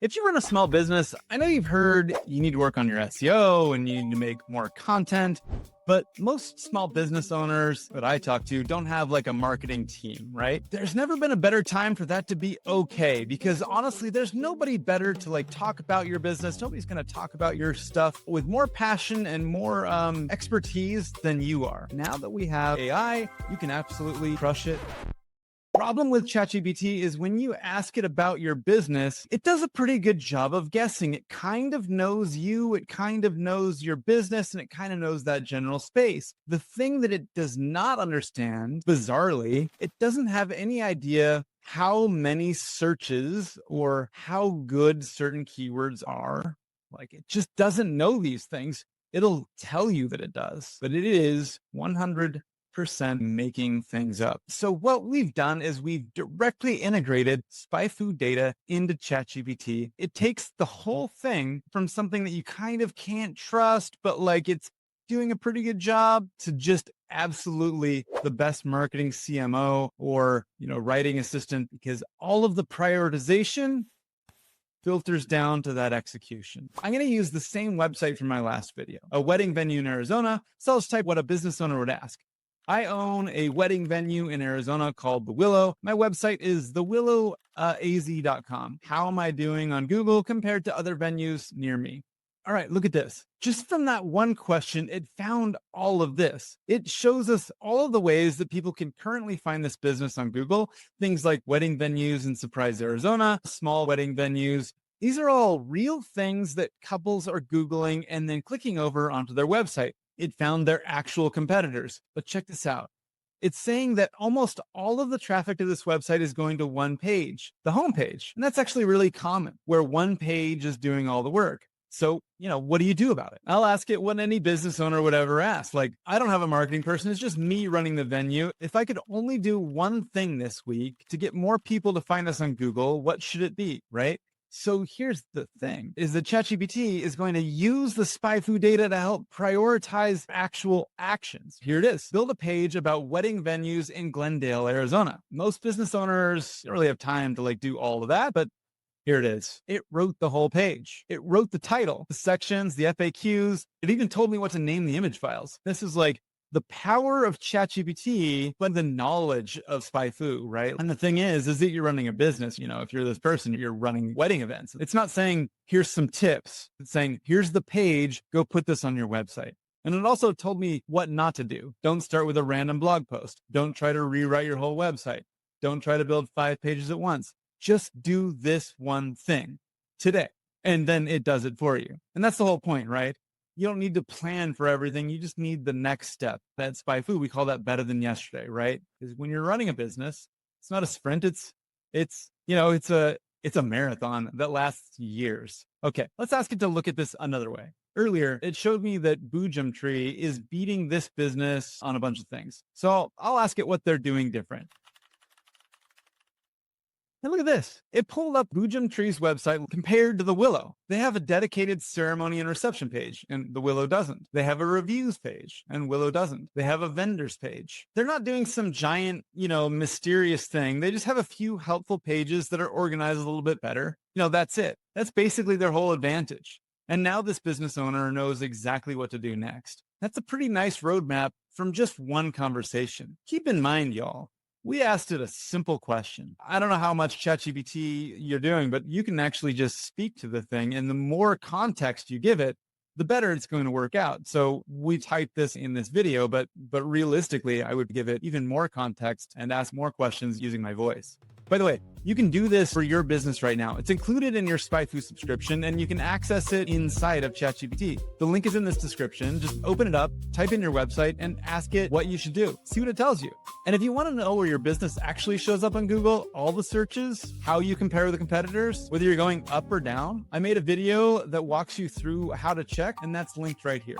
If you run a small business, I know you've heard you need to work on your SEO and you need to make more content, but most small business owners that I talk to don't have like a marketing team, right? There's never been a better time for that to be okay, because honestly, there's nobody better to like talk about your business. Nobody's going to talk about your stuff with more passion and more expertise than you are. Now that we have AI, you can absolutely crush it. Problem with ChatGPT is when you ask it about your business, it does a pretty good job of guessing. It kind of knows you, it kind of knows your business, and it kind of knows that general space. The thing that it does not understand, bizarrely, it doesn't have any idea how many searches or how good certain keywords are. Like, it just doesn't know these things. It'll tell you that it does, but it is 100% making things up. So what we've done is we've directly integrated SpyFu data into ChatGPT. It takes the whole thing from something that you kind of can't trust, but like it's doing a pretty good job, to just absolutely the best marketing CMO or, writing assistant, because all of the prioritization filters down to that execution. I'm going to use the same website from my last video, a wedding venue in Arizona. So let's type what a business owner would ask. I own a wedding venue in Arizona called The Willow. My website is thewillowaz.com. How am I doing on Google compared to other venues near me? All right, look at this. Just from that one question, it found all of this. It shows us all of the ways that people can currently find this business on Google. Things like wedding venues in Surprise, Arizona, small wedding venues. These are all real things that couples are Googling and then clicking over onto their website. It found their actual competitors. But check this out. It's saying that almost all of the traffic to this website is going to one page, the home page. And that's actually really common, where one page is doing all the work. So, what do you do about it? I'll ask it what any business owner would ever ask. Like, I don't have a marketing person. It's just me running the venue. If I could only do one thing this week to get more people to find us on Google, what should it be, right? So here's the thing, is that ChatGPT is going to use the SpyFu data to help prioritize actual actions. Here it is. Build a page about wedding venues in Glendale, Arizona. Most business owners don't really have time to do all of that, but here it is. It wrote the whole page. It wrote the title, the sections, the FAQs. It even told me what to name the image files. This is like the power of ChatGPT, but the knowledge of SpyFu, right? And the thing is that you're running a business. If you're this person, you're running wedding events. It's not saying, here's some tips. It's saying, here's the page, go put this on your website. And it also told me what not to do. Don't start with a random blog post. Don't try to rewrite your whole website. Don't try to build 5 pages at once. Just do this one thing today. And then it does it for you. And that's the whole point, right? You don't need to plan for everything. You just need the next step. At SpyFu, we call that better than yesterday, right? Because when you're running a business, it's not a sprint. It's a marathon that lasts years. Okay, let's ask it to look at this another way. Earlier, it showed me that Boojum Tree is beating this business on a bunch of things. So I'll ask it what they're doing different. And look at this. It pulled up Boojum Tree's website compared to The Willow. They have a dedicated ceremony and reception page, and The Willow doesn't. They have a reviews page, and Willow doesn't. They have a vendors page. They're not doing some giant, mysterious thing. They just have a few helpful pages that are organized a little bit better. That's it. That's basically their whole advantage. And now this business owner knows exactly what to do next. That's a pretty nice roadmap from just one conversation. Keep in mind, y'all, we asked it a simple question. I don't know how much ChatGPT you're doing, but you can actually just speak to the thing. And the more context you give it, the better it's going to work out. So we typed this in this video, but realistically, I would give it even more context and ask more questions using my voice. By the way, you can do this for your business right now. It's included in your SpyFu subscription, and you can access it inside of ChatGPT. The link is in this description. Just open it up, type in your website, and ask it what you should do. See what it tells you. And if you want to know where your business actually shows up on Google, all the searches, how you compare with the competitors, whether you're going up or down, I made a video that walks you through how to check, and that's linked right here.